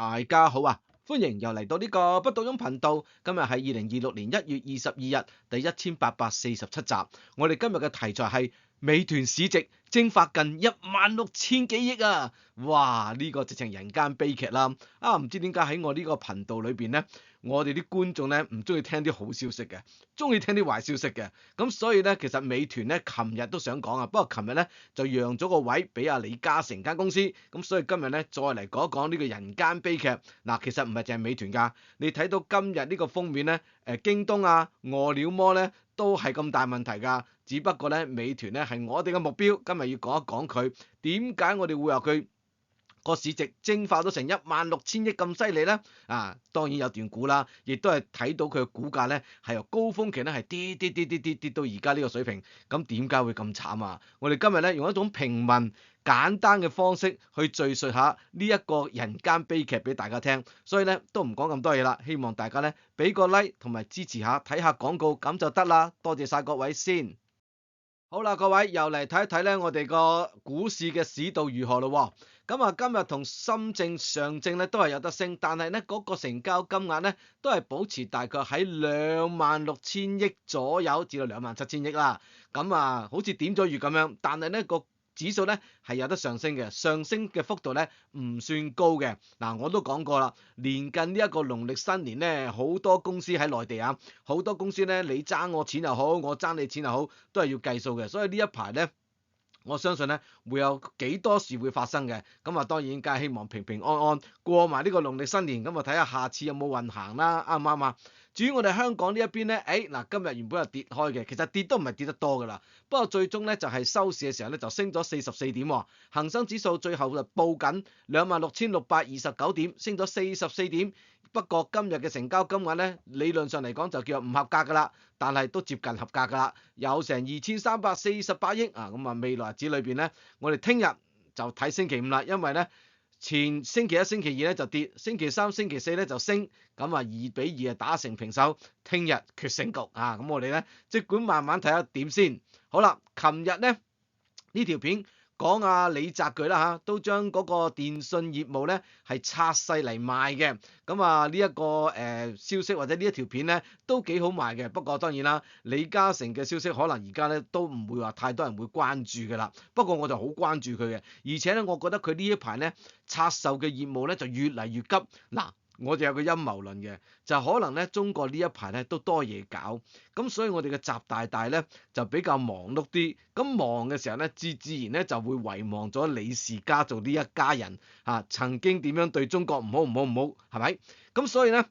大家好啊，歡迎又嚟到呢個不倒翁頻道。今日係2026年1月22日第1847集。我哋今日嘅題材係美團市值蒸發近16000幾億啊！哇，呢個直情人間悲劇啦！唔知點解喺我呢個頻道裏邊呢，我哋啲觀眾呢唔中意聽啲好消息嘅，中意聽啲壞消息嘅。咁所以呢，其實美團呢，琴日都想講啊，不過琴日呢就讓咗個位俾阿李嘉誠間公司。咁所以今日呢，再嚟講一講呢個人間悲劇。嗱，其實唔係淨係美團㗎，你睇到今日呢個封面呢，京東啊、餓了麼呢都係咁大問題㗎。只不過呢，美團呢係我哋嘅目標，今日要講一講佢點解我哋會話佢個市值蒸發咗成16000億咁犀利咧？當然有段估啦，亦都係睇到佢嘅股價咧係由高峰期咧係跌到而家呢個水平。咁點解會咁慘啊？我哋今日咧用一種平民簡單嘅方式去敘述下呢一個人間悲劇俾大家聽。所以咧都唔講咁多嘢啦，希望大家咧俾個 like 同埋支持下，睇下廣告咁就得啦。多謝晒各位先。好啦，各位又嚟睇一睇咧，我哋個股市嘅市道如何咯？咁今日同深證、上證咧都係有得升，但係咧嗰個成交金額咧都係保持大概喺26000億左右至到27000億啦。好似點咗月咁樣，但係咧個指數咧係有得上升嘅，上升嘅幅度咧唔算高嘅。我都講過啦，年近呢一個農曆新年咧，好多公司喺內地啊，好多公司咧，你爭我錢又好，我爭你錢又好，都係要計數嘅。所以呢一排咧，我相信咧會有幾多事會發生嘅。當然梗係希望平平安安過埋呢個農曆新年，睇下下次有冇運行啦，啱唔啱啊？至於我哋香港呢一邊咧，今日原本係跌開嘅，其實跌都唔係跌得多噶啦。不過最終咧就係收市嘅時候咧就升咗44點喎，恒生指數最後就報緊26629點，升咗44點。不過今日嘅成交金額咧，理論上嚟講就叫做唔合格噶啦，但係都接近合格噶啦，有成2348億啊！未來日子裏邊咧，我哋聽日就睇星期五啦，因為咧前星期一、星期二咧就跌，星期三、星期四咧就升，2-2打成平手，聽日決勝局啊！我哋咧即管慢慢睇下點先。好啦，琴日咧呢條片講李澤鉅啦都將嗰個電信業務咧係拆細嚟賣嘅。呢一個消息或者呢一條片咧都幾好賣嘅。不過當然啦，李嘉誠嘅消息可能而家咧都唔會話太多人會關注㗎啦。不過我就好關注佢嘅，而且咧我覺得佢呢一排咧拆售嘅業務咧就越嚟越急。我哋有個陰謀論嘅，就可能咧中國呢一排咧都多嘢搞，咁所以我哋嘅習大大咧就比較忙碌啲，咁忙嘅時候咧自然咧就會遺忘咗李氏家族呢一家人曾經點樣對中國唔好，係咪？咁所以咧，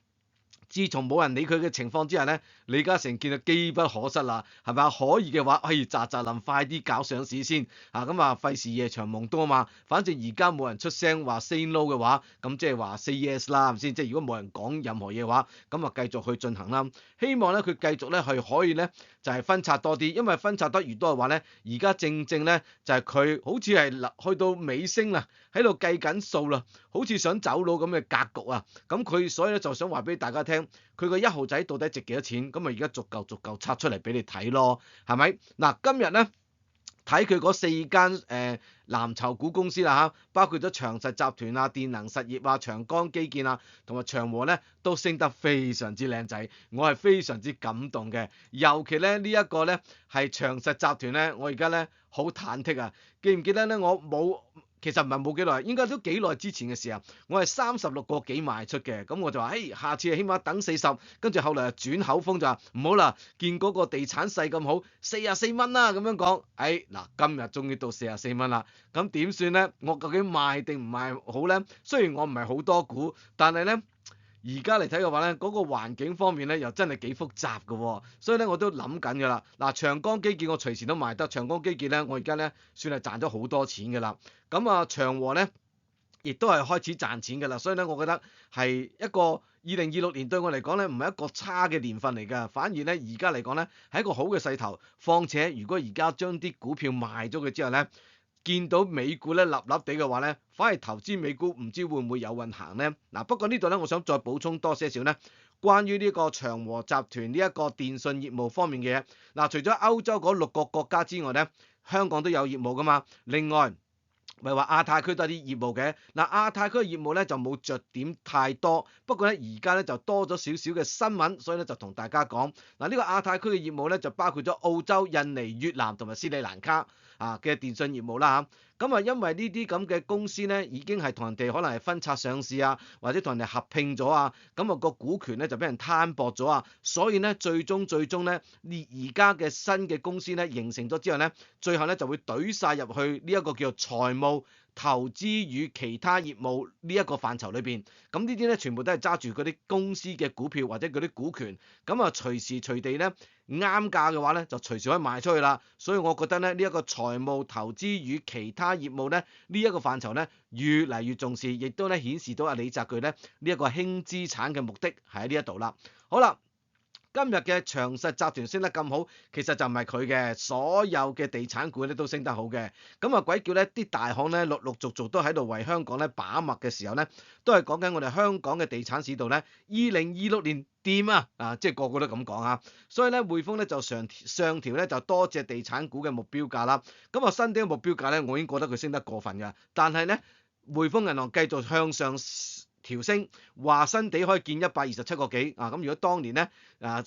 自從冇人理佢嘅情況之下咧，李嘉誠見到機不可失啦，係咪啊？可以嘅話，咋臨快啲搞上市先費事夜長夢多嘛。反正而家冇人出聲話 say no 嘅話，咁即係話 say yes 啦，係咪先？即係如果冇人講任何嘢嘅話，繼續去進行啦。希望咧佢繼續咧係可以咧就係分拆多啲，因為分拆得越多嘅話咧，而家正咧就係佢好似係去到尾聲啦，喺度計緊數啦，好似想走佬咁嘅格局啊。咁佢所以咧就想話俾大家聽，佢個1號仔到底值幾多錢？而家逐嚿拆出嚟俾你睇咯，係咪？今日咧睇佢嗰4間藍籌股公司啦包括咗長實集團啊、電能實業啊、長江基建啊同埋長和咧都升得非常之靚仔，我係非常之感動嘅。尤其咧呢一個咧係長實集團咧，我而家咧好忐忑啊！記唔記得咧其實唔係冇幾耐，應該都幾耐之前嘅時候，我係36個幾賣出嘅。咁我就話，下次起碼等40，跟住後來轉口風就話唔好啦，見嗰個地產勢咁好，44蚊啦咁樣講。今日終於到44蚊啦，咁點算咧？我究竟賣定唔賣好咧？雖然我唔係好多股，但係咧而家嚟睇嘅話咧，嗰個環境方面咧又真係幾複雜嘅喎，所以咧我都諗緊㗎啦。長江基建我隨時都賣得，長江基建咧我而家咧算係賺咗好多錢㗎啦。長和咧亦都係開始賺錢㗎啦，所以咧我覺得係一個2026年對我嚟講咧唔係一個差嘅年份嚟㗎，反而咧而家嚟講咧係一個好嘅勢頭。況且如果而家將啲股票賣咗佢之後咧，見到美股咧立地嘅話咧，反而投資美股唔知會唔會有運行咧？不過呢度咧，我想再補充多些少咧，關於呢個長和集團呢一個電信業務方面嘅嘢。除咗歐洲嗰6個國家之外咧，香港都有業務噶嘛。另外咪話亞太區都有啲業務嘅。嗱，亞太區嘅業務咧就冇着點太多，不過咧而家咧就多咗少少嘅新聞，所以咧就同大家講。嗱，呢個亞太區嘅業務咧就包括咗澳洲、印尼、越南同埋斯里蘭卡嘅電信業務啦嚇。咁啊，因為呢啲咁嘅公司咧已經係同人哋可能係分拆上市啊，或者同人哋合併咗啊，咁啊個股權咧就俾人攤薄咗啊，所以咧最終咧而家嘅新嘅公司咧形成咗之後咧，最後咧就會懟晒入去呢一個叫做財務投資與其他業務呢一個範疇裏邊，咁呢啲咧全部都係揸住嗰啲公司嘅股票或者嗰啲股權，咁啊隨時隨地咧啱價嘅話咧就隨時可以賣出去啦。所以我覺得咧呢一個財務投資與其他業務咧呢一個範疇咧越嚟越重視，亦都咧顯示到阿李澤鉅咧呢一個輕資產嘅目的係喺呢一度啦。好啦。今日嘅長實集團升得咁好，其實就唔係佢嘅，所有嘅地產股咧都升得好嘅。咁啊鬼叫咧啲大行咧陸陸續續都喺度為香港咧把脈嘅時候咧，都係講緊我哋香港嘅地產市道咧2026年掂啊！即係個個都咁講啊。所以咧匯豐咧就上調咧就多隻地產股嘅目標價啦。咁啊新啲嘅目標價咧，我已經覺得佢升得過分㗎。但係咧匯豐銀行繼續向上調升，話新地可以見127個幾啊！咁如果當年咧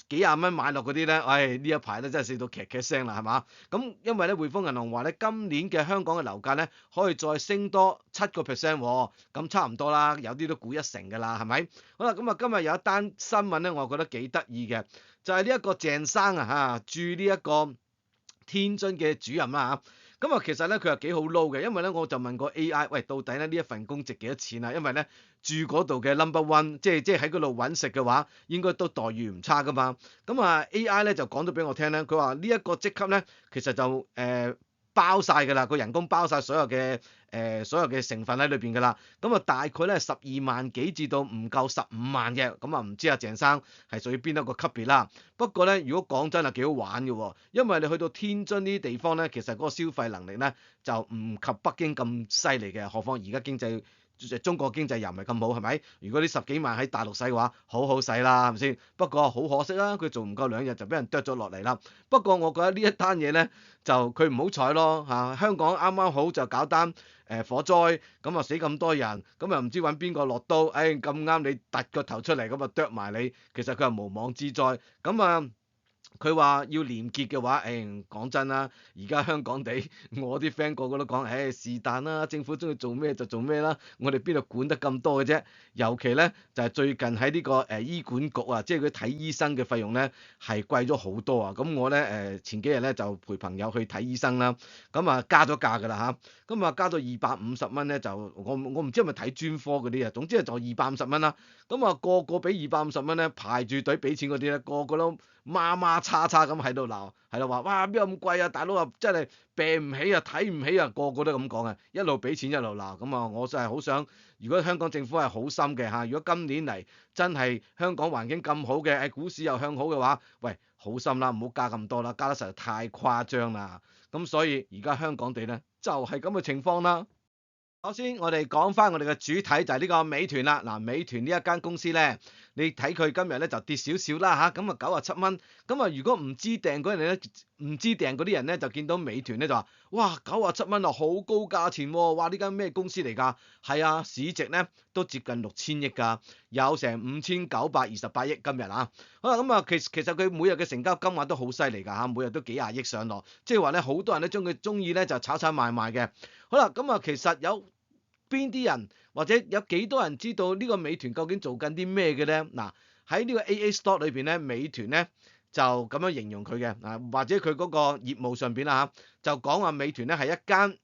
幾廿蚊買落嗰啲咧，呢一排咧真係笑到劇劇聲啦，係嘛？咁因為咧匯豐銀行話咧今年嘅香港嘅樓價咧可以再升多7%喎，咁差唔多啦，有啲都估1成㗎啦，係咪？好啦，咁啊今日有一單新聞咧，我覺得幾得意嘅，就係呢一個鄭生駐呢一個天津嘅主任啦嚇。咁啊，其實咧佢又幾好撈嘅，因為咧我就問過 AI，喂，到底咧呢一份工值幾多錢啊？因為咧住嗰度嘅 number one，即係喺嗰度揾食嘅話，應該都待遇唔差噶嘛。咁啊 AI 咧就講咗俾我聽咧，佢話呢一個職級咧其實就包晒㗎啦，個人工包晒所有嘅成分喺裏邊㗎啦。咁啊大概咧12萬幾至到唔夠15萬嘅，咁啊唔知阿鄭生係屬於邊一個級別啦。不過咧，如果講真係幾好玩嘅喎，因為你去到天津呢啲地方咧，其實嗰個消費能力咧就唔及北京咁犀利嘅，何況而家經濟。中國經濟又唔係咁好，係咪？如果呢10幾萬喺大陸使嘅話，好好使啦，係咪先？不過好可惜啦，佢做唔夠2日就俾人剁咗落嚟啦。不過我覺得呢一單嘢咧，就佢唔好彩咯嚇。香港啱啱好就搞單火災，咁啊死咁多人，咁啊唔知揾邊個落刀，咁啱你突個頭出嚟，咁啊剁埋你。其實佢係無妄之災，咁啊。佢話要廉潔嘅話，講真啦，而家香港地，我啲 friend 個個都講，是但啦，政府中意做咩就做咩啦，我哋邊度管得咁多嘅啫？尤其咧就係最近喺呢個醫管局啊，即係佢睇醫生嘅費用咧係貴咗好多啊！咁我咧前幾日咧就陪朋友去睇醫生啦，咁啊加咗價㗎啦嚇，咁啊加到250蚊咧就我唔知係咪睇專科嗰啲啊，總之係就250蚊啦，咁啊個個俾250蚊咧排住隊俾錢嗰啲咧個個都孖孖叉叉咁喺度鬧，喺度話哇邊有咁貴啊！大佬啊真係病唔起啊，睇唔起啊，個個都咁講啊，一路俾錢一路鬧。咁啊，我真係好想，如果香港政府係好心嘅嚇，如果今年嚟真係香港環境咁好嘅，股市又向好嘅話，喂，好心啦，唔好加咁多啦，加得實在太誇張啦。咁所以而家香港地咧就係咁嘅情況啦。首先，我哋講翻我哋嘅主題就係呢個美團啦。嗱，美團呢一間公司咧，你睇佢今日咧就跌少少啦嚇，咁啊97蚊。咁啊，如果唔知訂嗰人咧，唔知訂嗰啲人咧，就見到美團咧就話：哇，97蚊啊，好高價錢喎！哇，呢間咩公司嚟㗎？係啊，市值咧都接近6000億㗎，有成5928億今日啊。好啦，咁啊，其實佢每日嘅成交金額都好犀利㗎嚇，每日都幾廿億上落，即係話咧好多人都將佢中意咧就炒炒賣賣嘅。好啦，咁啊，其實有邊啲人或者有幾多人知道呢個美團究竟做緊啲咩嘅咧？嗱，喺呢個 AA Store 裏邊咧，美團咧就咁樣形容佢嘅，或者佢嗰個業務上邊啦嚇，就講話美團咧係一間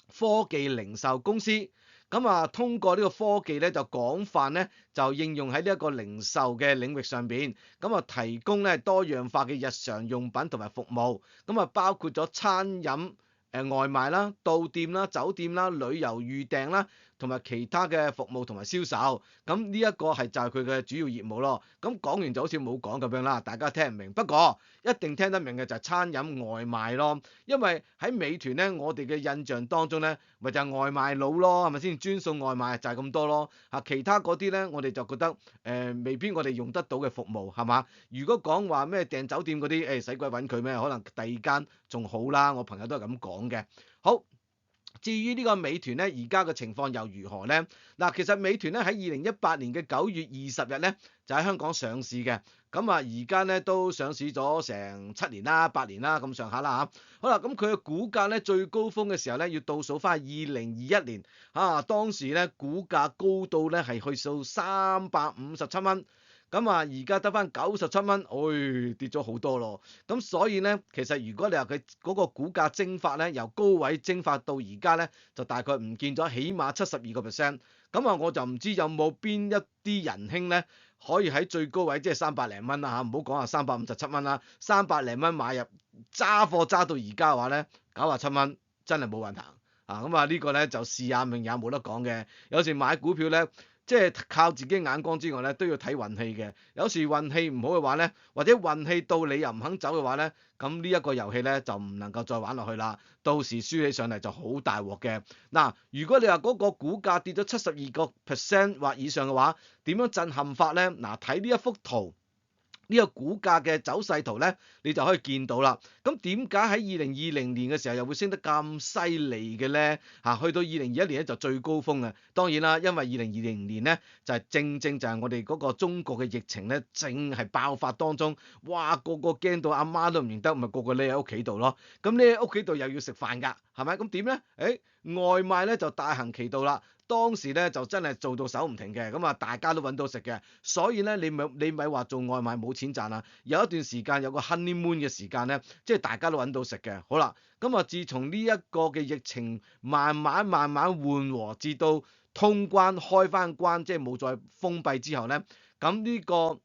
科技零售公司，咁啊通過呢個科技咧就廣泛咧就應用喺呢一個零售嘅領域上邊，咁啊提供咧多樣化嘅日常用品同埋服務，咁啊包括咗餐飲。外賣啦、到店啦、酒店啦、旅遊預訂啦，同埋其他嘅服務同埋銷售，咁呢一個係就係佢嘅主要業務咯。咁講完就好似冇講咁樣啦，大家聽唔明。不過一定聽得明嘅就係餐飲外賣咯，因為喺美團咧，我哋嘅印象當中咧，咪就係外賣佬咯，係咪先？專送外賣就係咁多咯。其他嗰啲咧，我哋就覺得未必我哋用得到嘅服務係嘛？如果講話咩訂酒店嗰啲，使鬼揾佢咩？可能第二間仲好啦，我朋友都係咁講嘅。好，至於呢個美團咧，而家嘅情況又如何呢？嗱，其實美團咧喺2018年嘅9月20日咧就喺香港上市嘅，咁啊而家咧都上市咗成7年啦、8年啦咁上下啦嚇。好啦，咁佢嘅股價咧最高峰嘅時候咧要倒數翻2021年，當時咧股價高到咧係去到357蚊。咁啊，而家得翻97蚊，跌咗好多咯。咁所以咧，其實如果你話佢嗰個股價蒸發咧，由高位蒸發到而家咧，就大概唔見咗起碼72%。咁啊，我就唔知有冇邊一啲仁兄咧，可以喺最高位即係300零蚊啦嚇，唔好講話357蚊啦，300零蚊買入揸貨揸到而家嘅話咧，97蚊真係冇運行啊！咁啊，呢個咧就試下命也冇得講嘅。有時買股票咧，即係靠自己眼光之外咧，都要睇運氣嘅。有時運氣唔好嘅話咧，或者運氣到你又唔肯走嘅話咧，咁呢一個遊戲咧就唔能夠再玩落去啦。到時輸起上嚟就好大鑊嘅。嗱，如果你話嗰個股價跌咗72%或以上嘅話，點樣震撼法咧？嗱，睇呢一幅圖。呢個股價嘅走勢圖咧，你就可以見到啦。咁點解喺2020年嘅時候又會升得咁犀利嘅咧？去到2021年咧就最高峰啊！當然啦，因為2020年咧就係正就係我哋嗰個中國嘅疫情咧正係爆發當中，哇個個驚到阿媽都唔認得，咪個個匿喺屋企度咯。咁匿喺屋企度又要食飯㗎，係咪？咁點咧？外賣咧就大行其道啦。當時咧就真係做到手唔停嘅，咁啊大家都揾到食嘅，所以咧你咪話做外賣冇錢賺啊！有一段時間有個 honeymoon 嘅時間咧，即係大家都揾到食嘅。好啦，咁啊自從呢一個嘅疫情慢慢緩和，至到通關開翻關，即係冇再封閉之後咧，咁呢個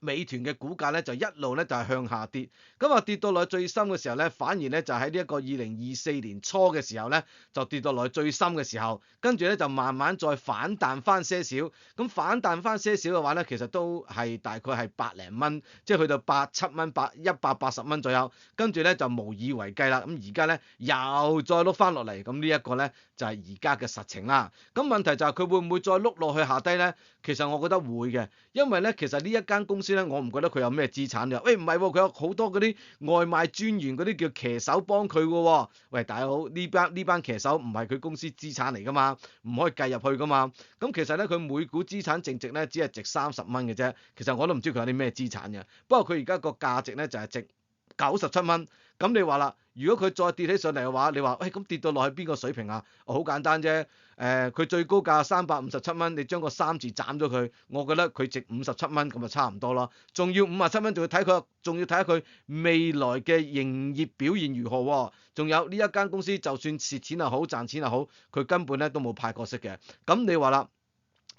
美團嘅股價咧就一路咧就係向下跌，咁啊跌到落去最深嘅時候咧，反而咧就喺呢一個2024年初嘅時候咧，就跌到落去最深嘅時候，跟住咧就慢慢再反彈翻些少，咁反彈翻些少嘅話咧，其實都係大概係百零蚊，即係去到87蚊、180蚊左右，跟住咧就無以為繼啦。咁而家咧又再碌翻落嚟，咁呢一個咧就係而家嘅實情啦。咁問題就係佢會唔會再碌落去下低咧？其實我覺得會嘅，因為咧其實呢一間公司咧，我唔覺得佢有咩資產嘅。喂，唔係喎，佢有好多嗰啲外賣專員嗰啲叫騎手幫佢嘅喎。喂，大佬，呢班騎手唔係佢公司資產嚟噶嘛，唔可以計入去噶嘛。咁其實咧佢每股資產淨值咧只係值30蚊嘅啫。其實我都唔知佢有啲咩資產嘅。不過佢而家個價值咧就係值97蚊。咁你話啦，如果佢再跌起上嚟嘅話，你話喂咁跌到落去邊個水平啊？好簡單啫。佢最高價357蚊，你將個3字斬咗佢，我覺得佢值57蚊，咁就差唔多咯。仲要57蚊，仲要睇下佢未來嘅營業表現如何喎。仲有呢一間公司，就算蝕錢又好，賺錢又好，佢根本咧都冇派過息嘅。咁你話啦，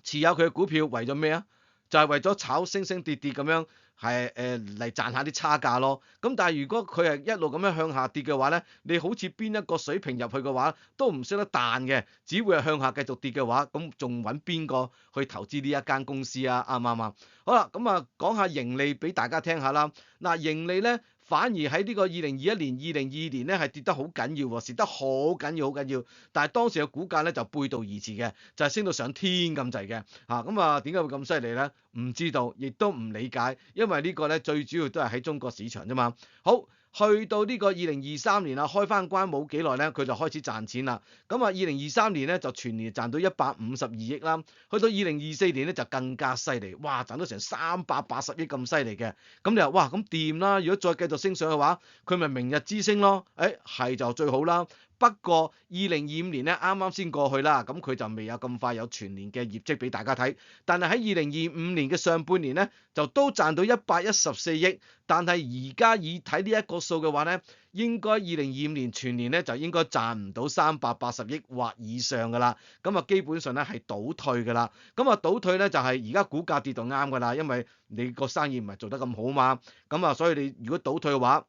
持有佢嘅股票為咗咩啊？就係為咗炒升升跌跌咁樣，係嚟賺下啲差價咯。咁但係如果佢係一路咁樣向下跌嘅話咧，你好似邊一個水平入去嘅話，都唔識得彈嘅，只會係向下繼續跌嘅話，咁仲揾邊個去投資呢一間公司啊？啱唔啱啊？好啦，咁啊講下盈利俾大家聽下啦。嗱，盈利咧反而喺呢個2021年、2022年咧係跌得好緊要喎，蝕得好緊要。但係當時嘅股價咧就背道而馳嘅，就係升到上天咁滯嘅。咁啊點解會咁犀利咧？唔知道，亦都唔理解，因為呢個咧最主要都係喺中國市場啫嘛。好，去到呢個2023年啦，開翻關冇幾耐咧，佢就開始賺錢啦。咁啊2023年咧就全年賺到152億啦，去到2024年咧就更加犀利，哇賺到成380億咁犀利嘅。咁你話哇咁掂啦，如果再繼續升上嘅話，佢咪明日之星咯？係就最好啦。不過2025年咧啱啱先過去啦，咁佢就未有咁快有全年嘅業績俾大家睇。但係喺2025年嘅上半年咧，就都賺到114億。但係而家以睇呢一個數嘅話咧，應該2025年全年咧就應該賺唔到380億或以上噶啦。咁啊基本上咧係倒退噶啦。咁啊倒退咧就係而家股價跌到啱噶啦，因為你個生意唔係做得咁好嘛。咁啊所以你如果倒退嘅話，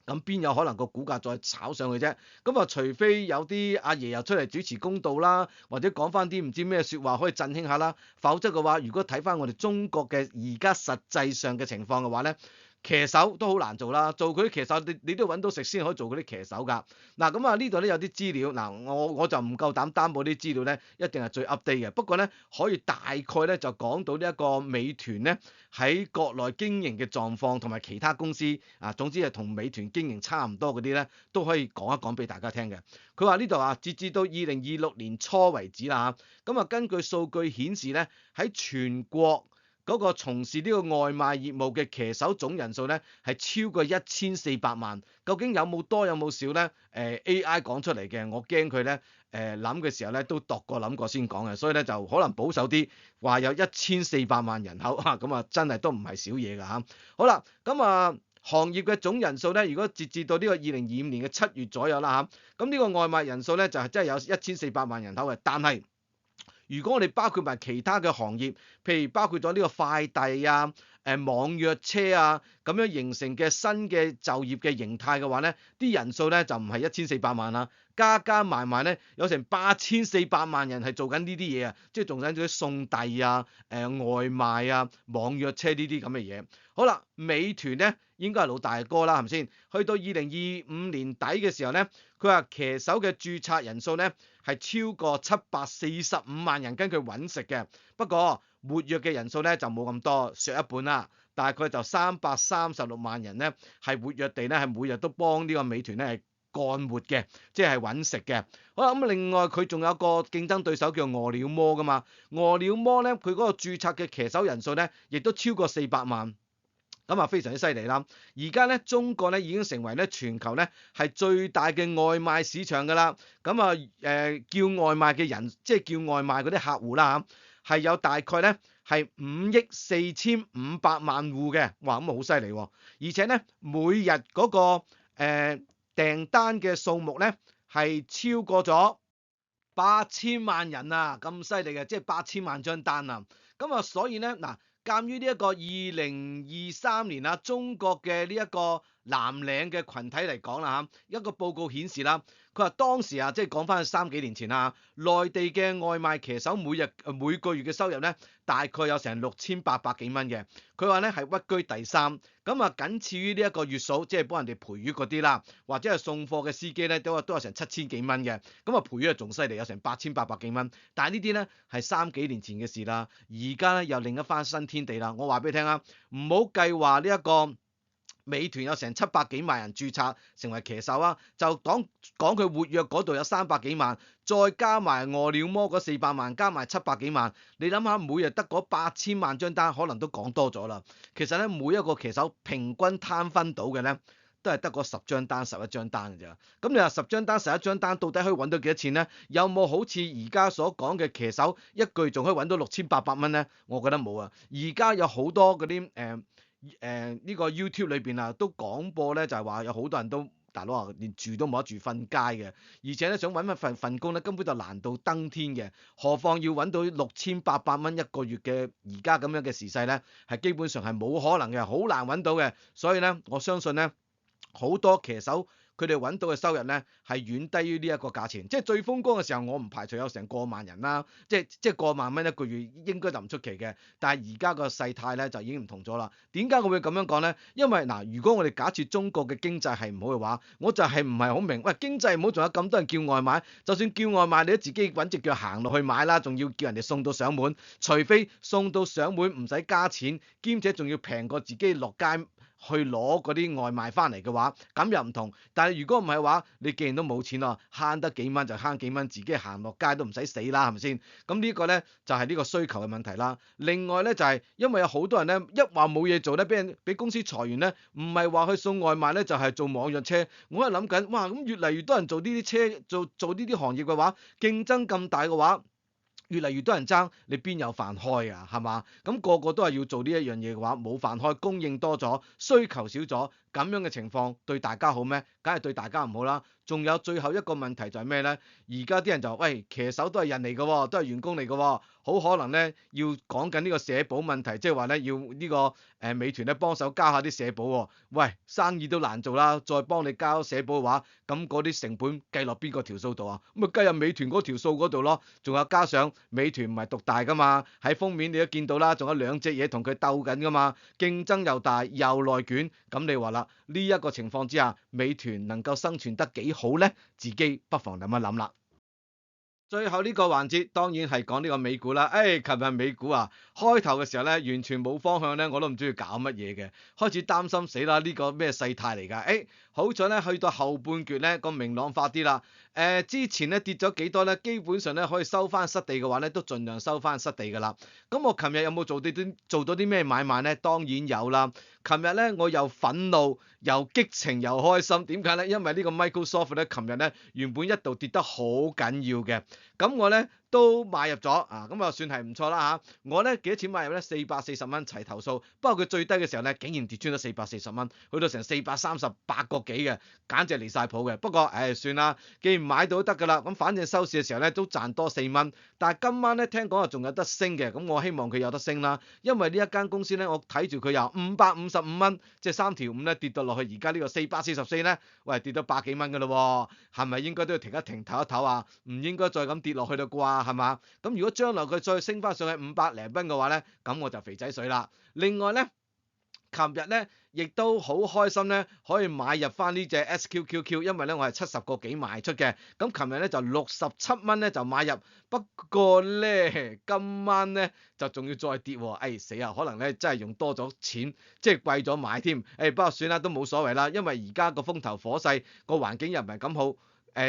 咁邊有可能個股價再炒上去啫？咁啊，除非有啲阿爺又出嚟主持公道啦，或者講翻啲唔知咩説話可以振興下啦，否則嘅話，如果睇翻我哋中國嘅而家實際上嘅情況嘅話咧，騎手都好難做啦，做嗰啲騎手你都要揾到食先可以做嗰啲騎手㗎。嗱咁啊呢度咧有啲資料，嗱我就唔夠膽擔保啲資料咧一定係最 update 嘅，不過咧可以大概咧就講到呢一個美團咧喺國內經營嘅狀況同埋其他公司啊，總之係同美團經營差唔多嗰啲咧都可以講一講俾大家聽嘅。佢話呢度啊，截至到2026年初為止啦嚇，咁啊根據數據顯示咧喺全國嗰個從事呢個外賣業務嘅騎手總人數咧係超過1400萬，究竟有冇多有冇少咧？AI 講出嚟嘅，我驚佢咧諗嘅時候咧都度過諗過先講嘅，所以咧就可能保守啲，話有1400萬人口嚇，咁啊真係都唔係少嘢㗎嚇。好啦，咁啊行業嘅總人數咧，如果截至到呢個2025年嘅7月左右啦嚇，咁呢個外賣人數咧就係真係有1400萬人口嘅，但係如果我哋包括埋其他嘅行業，譬如包括咗呢個快遞啊、網約車啊，咁樣形成嘅新嘅就業嘅形態嘅話咧，啲人數咧就唔係1400萬啦，加加埋埋咧有成8400萬人係做緊呢啲嘢啊，即係做緊啲送遞啊、外賣啊、網約車呢啲咁嘅嘢。好啦，美團咧應該係老大哥啦，係咪先？去到2025年底嘅時候咧，佢話騎手嘅註冊人數咧係超過745萬人，根據揾食嘅。不過活躍嘅人數咧就冇咁多，削一半啦。大概就336萬人咧係活躍地咧係每日都幫呢個美團咧係幹活嘅，即係揾食嘅。好啦，咁另外佢仲有個競爭對手叫餓了麼噶嘛，餓了麼咧佢嗰個註冊嘅騎手人數咧亦都超過400萬。咁啊非常之犀利啦！而家咧中國咧已經成為咧全球咧係最大嘅外賣市場㗎啦。咁啊叫外賣嘅人，即係叫外賣嗰啲客戶啦嚇，係有大概咧係5.45億戶嘅，哇咁啊好犀利喎！而且咧每日嗰個訂單嘅數目咧係超過咗8000萬人啊，咁犀利嘅，即係8000萬張單啊！咁啊所以咧嗱。鑑於呢一個2023年啊，中國嘅呢一個藍領嘅群體嚟講啦嚇，一個報告顯示啦，佢話當時啊，即係講翻3幾年前啊，內地嘅外賣騎手每個月嘅收入咧，大概有成6800幾蚊嘅。佢話咧係屈居第3，咁啊僅次於呢一個月嫂，即係幫人哋陪月嗰啲啦，或者係送貨嘅司機咧，都有成7000幾蚊嘅。咁啊陪月仲犀利，有成8800幾蚊。但係呢啲咧係3幾年前嘅事啦，而家咧又另一番新天地啦。我話俾你聽啊，唔好計話呢一個美團有成700幾萬人註冊成為騎手啊，就講佢活躍嗰度有300幾萬，再加埋餓了麼嗰400萬，加埋700幾萬，你諗下每日得嗰8000萬張單，可能都講多咗啦。其實咧每一個騎手平均攤分到嘅咧，都係得嗰10張單、11張單嘅咋。咁你話10張單、11張單到底可以揾到幾多錢咧？有冇好似而家所講嘅騎手一個月仲可以揾到6800蚊咧？我覺得冇啊。而家有好多嗰啲呢個 YouTube 裏邊啊，都廣播咧，就係話有好多人都大佬啊，連住都冇得住，瞓街嘅，而且咧想揾一份工咧，根本就難到登天嘅，何況要揾到6800蚊一個月嘅而家咁樣嘅時勢咧，係基本上係冇可能嘅，好難揾到嘅，所以咧我相信咧好多騎手。佢哋揾到嘅收入咧係遠低於呢一個價錢，即係最風光嘅時候，我唔排除有成過萬人啦，即係過萬蚊一個月應該就唔出奇嘅。但係而家個勢態咧就已經唔同咗啦。點解我會咁樣講咧？因為嗱，如果我哋假設中國嘅經濟係唔好嘅話，我就係唔係好明，喂，經濟唔好仲有咁多人叫外賣，就算叫外賣你都自己揾隻腳行落去買啦，仲要叫人哋送到上門，除非送到上門唔使加錢，兼且仲要平過自己落街去攞嗰啲外賣翻嚟嘅話，咁又唔同。但係如果唔係嘅話，你既然都冇錢咯，慳得幾蚊就慳幾蚊，自己行落街都唔使死啦，係咪先？咁呢個咧就係呢個需求嘅問題啦。另外咧就係因為有好多人咧一話冇嘢做咧，俾公司裁員咧，唔係話去送外賣咧，就係做網約車。我係諗緊，哇咁越嚟越多人做呢啲車，做呢啲行業嘅話，競爭咁大嘅話。越嚟越多人爭，你邊有飯開啊？係嘛？咁個個都係要做呢一樣嘢嘅話，冇飯開，供應多咗，需求少咗，咁樣嘅情況對大家好咩？梗係對大家唔好啦。仲有最後一個問題就係咩咧？而家啲人就喂，騎手都係人嚟嘅喎，都係員工嚟嘅喎，好可能咧要講緊呢個社保問題，即係話咧要呢個美團咧幫手交下啲社保喎。喂，生意都難做啦，再幫你交社保嘅話，咁嗰啲成本計落邊個條數度啊？咁咪計入美團嗰條數嗰度咯。仲有加上美團唔係獨大噶嘛，喺封面你都見到啦，仲有兩隻嘢同佢鬥緊噶嘛，競爭又大又內卷。咁你話啦，呢一個情況之下，美團能夠生存得幾好呢？自己不妨諗一諗啦。最後呢個環節當然係講呢個美股啦。琴日美股啊，開頭嘅時候咧，完全冇方向咧，我都唔知佢搞乜嘢嘅，開始擔心死啦，呢個咩世態嚟㗎？好彩咧，去到後半段咧，個明朗化啲啦。之前咧跌咗幾多咧，基本上咧可以收翻失地嘅話咧，都盡量收翻失地㗎啦。咁我琴日有冇做到啲咩買賣咧？當然有啦。琴日咧我又憤怒又激情又開心，點解咧？因為呢個 Microsoft 咧，琴日咧原本一度跌得好緊要嘅，咁我咧都買入咗啊，咁啊算係唔錯啦嚇。我咧幾多錢買入咧？440蚊齊頭數，不過佢最低嘅時候咧，竟然跌穿咗440蚊，去到成438個幾嘅，簡直離晒譜嘅。不過算啦，既然買到都得㗎啦，咁反正收市嘅時候咧都賺多4蚊。但係今晚咧聽講啊仲有得升嘅，咁我希望佢有得升啦，因為呢一間公司咧我睇住佢由555蚊，即係3條5咧跌到落去而家呢個444咧，喂跌到百幾蚊㗎咯喎，係咪應該都要停一停唞一唞啊？唔應該再咁跌落去啦啩，係嘛？咁如果將來佢再升翻上去500零蚊嘅話咧，咁我就肥仔水啦。另外咧，琴日咧亦都好開心咧，可以買入翻呢隻 SQQQ， 因為咧我係70個幾賣出嘅。咁琴日咧就67蚊咧就買入，不過咧今晚咧就仲要再跌喎。死啊！可能咧真係用多咗錢，即係貴咗買添。不過算啦，都冇所謂啦，因為而家個風頭火勢，個環境又唔係咁好。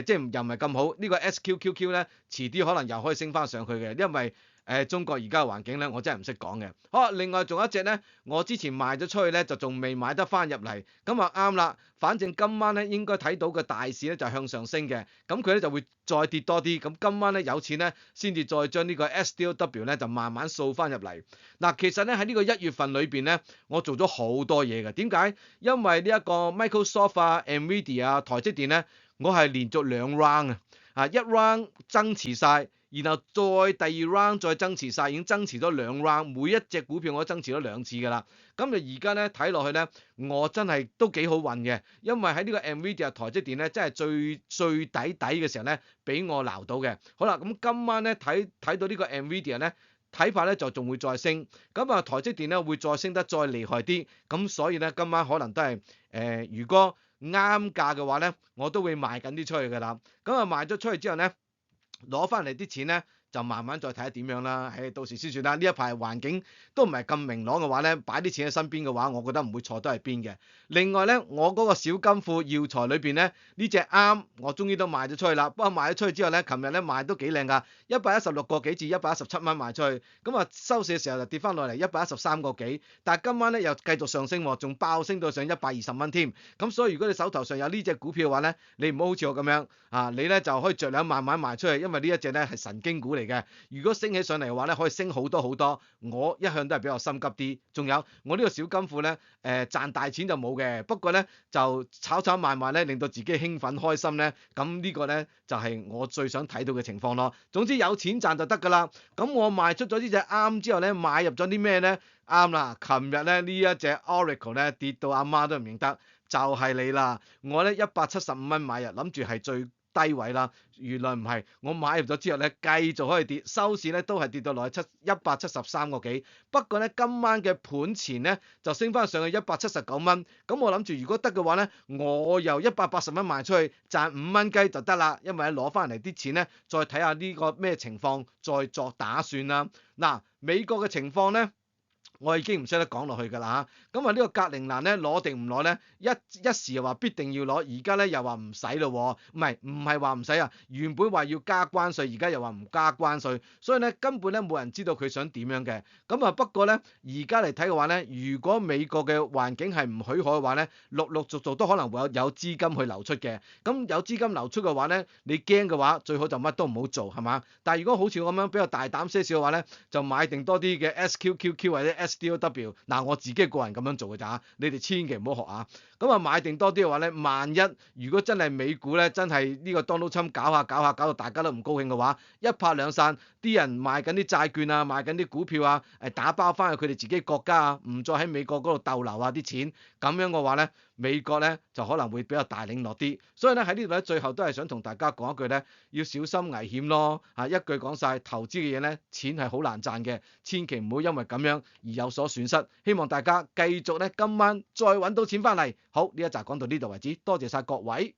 即係又唔係咁好，呢個 SQQQ 咧，遲啲可能又可以升翻上去嘅，因為中國而家嘅環境咧，我真係唔識講嘅。好，另外仲有一隻咧，我之前賣咗出去咧，就仲未買得翻入嚟，咁啊啱啦。反正今晚咧應該睇到個大市咧就向上升嘅，咁佢咧就會再跌多啲，咁今晚咧有錢咧先至再將呢個 SDOW 咧就慢慢掃翻入嚟。嗱，其實咧喺呢個1月份裏邊咧，我做咗好多嘢嘅，點解？因為呢一個 Microsoft 啊、Nvidia 啊、台積電咧。我係連續2 round 啊，一 round 增持晒，然後再第2 round 再增持晒，已經增持咗2 round，每一隻股票我都增持咗2次㗎啦。咁就而家咧睇落去咧，我真係都幾好運嘅，因為喺呢個 Nvidia 台積電咧，真係最底嘅時候咧，俾我撈到嘅。好啦，咁今晚咧睇到呢個 Nvidia 咧，睇法咧就仲會再升，咁啊台積電咧會再升得再厲害啲，咁所以咧今晚可能都係如果啱價嘅話咧，我都會賣緊啲出去㗎啦。咁啊賣咗出去之後咧，攞翻嚟啲錢咧，就慢慢再睇下點樣啦。到時先算啦。呢一排環境都唔係咁明朗嘅話咧，擺啲錢喺身邊嘅話，我覺得唔會錯都係邊嘅。另外咧，我嗰個小金庫耀才裏邊咧，呢隻啱，我終於都賣咗出去啦。不過賣咗出去之後咧，琴日咧賣都幾靚㗎，116個幾至117蚊賣出去。咁啊收市嘅時候就跌翻落嚟113個幾，但係今晚咧又繼續上升喎，仲爆升到上120蚊添。咁所以如果你手頭上有呢隻股票嘅話咧，你唔好好似我咁樣啊，你咧就可以酌量慢慢賣出去，因為呢一隻咧係神經股嚟嘅。如果升起上嚟嘅話咧，可以升好多好多。我一向都係比較心急啲。仲有我呢個小金庫咧，賺大錢就冇嘅，不過咧就炒賣咧，令到自己興奮開心咧，咁呢個咧就係我最想睇到嘅情況咯。總之有錢賺就得㗎啦。咁我賣出咗呢隻啱之後咧，買入咗啲咩咧？啱啦，琴日咧呢一隻 Oracle 咧跌到阿媽都唔認得，就係你啦。我咧175蚊買入，諗住係最低位啦，原來唔係，我買入咗之後咧，繼續可以跌，收市咧都係跌到落去173個幾。不過咧今晚嘅盤前咧就升翻上去179蚊，咁我諗住如果得嘅話咧，我由180蚊賣出去賺5蚊雞就得啦，因為攞翻嚟啲錢咧，再睇下呢個咩情況，再作打算啦。嗱，美國嘅情況咧。我已經唔識得講落去㗎啦嚇，咁啊呢個格陵蘭咧攞定唔攞咧？一時又話必定要攞，而家咧又話唔使咯，唔係話唔使啊，原本話要加關稅，而家又話唔加關稅，所以咧根本咧冇人知道佢想點樣嘅。咁啊不過咧而家嚟睇嘅話咧，如果美國嘅環境係唔許可嘅話咧，陸續都可能會有資金去流出嘅。咁有資金流出嘅話咧，你驚嘅話最好就乜都唔好做係嘛？但係如果好似我咁樣比較大膽些少嘅話咧，就買定多啲嘅 SQQQ 或者 SDOW，嗱我自己個人咁樣做嘅咋，你哋千祈唔好學啊。咁啊買定多啲嘅話咧，萬一如果真係美股咧真係呢個 Donald Trump 搞到大家都唔高興嘅話，一拍兩散，啲人賣緊啲債券啊，賣緊啲股票啊，打包翻去佢哋自己國家啊，唔再喺美國嗰度逗留啊啲錢，咁樣嘅話咧，美國咧就可能會比較大領落啲。所以咧喺呢度咧，最後都係想同大家講一句咧，要小心危險咯。一句講晒，投資嘅嘢咧，錢係好難賺嘅，千祈唔好因為咁樣而有所損失。希望大家繼續咧今晚再揾到錢翻嚟。好，呢一集講到呢度為止，多謝晒各位。